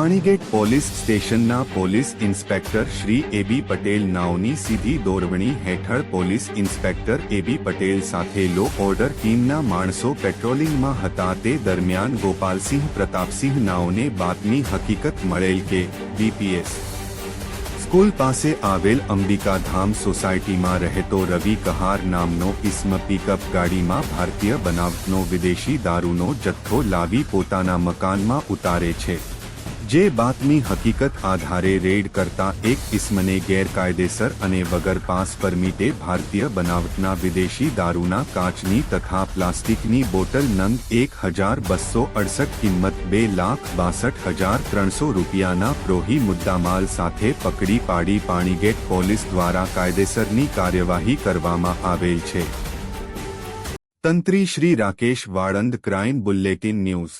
Panigate police સ્ટેશનના police inspector Shri એબી પટેલ નાઓની સીધી દોરવણી હેઠળ પોલીસ ઇન્સ્પેક્ટર એબી પટેલ સાથે લો ઓર્ડર ટીમના માણસો પેટ્રોલિંગમાં હતા તે દરમિયાન ગોપાલસિંહ પ્રતાપસિંહ નાઓને બાતમી હકીકત મળેલ કે બીપીએસ સ્કૂલ પાસે આવેલ અંબિકાધામ સોસાયટીમાં રહેતો રવિ કહાર નામનો ઇસ્મ પિકઅપ ગાડીમાં ભારતીય બનાવટનો વિદેશી દારૂનો જથ્થો લાવી પોતાના મકાનમાં ઉતારે છે જે બાતમી હકીકત આધારે રેડ કરતા એક ઇસ્મને ગેરકાયદેસર અને વગર પાસ પરમિટે ભારતીય બનાવટના વિદેશી દારૂના કાચની તથા પ્લાસ્ટિકની બોટલ નંગ 1268 કિંમત 2,62,300 રૂપિયાના પ્રોહી મુદ્દામાલ સાથે પકડી પાડી પાણીગેટ પોલીસ દ્વારા કાયદેસરની કાર્યવાહી કરવામાં આવેલ છે। તંત્રી Shri Rakesh Valand, crime bulletin news.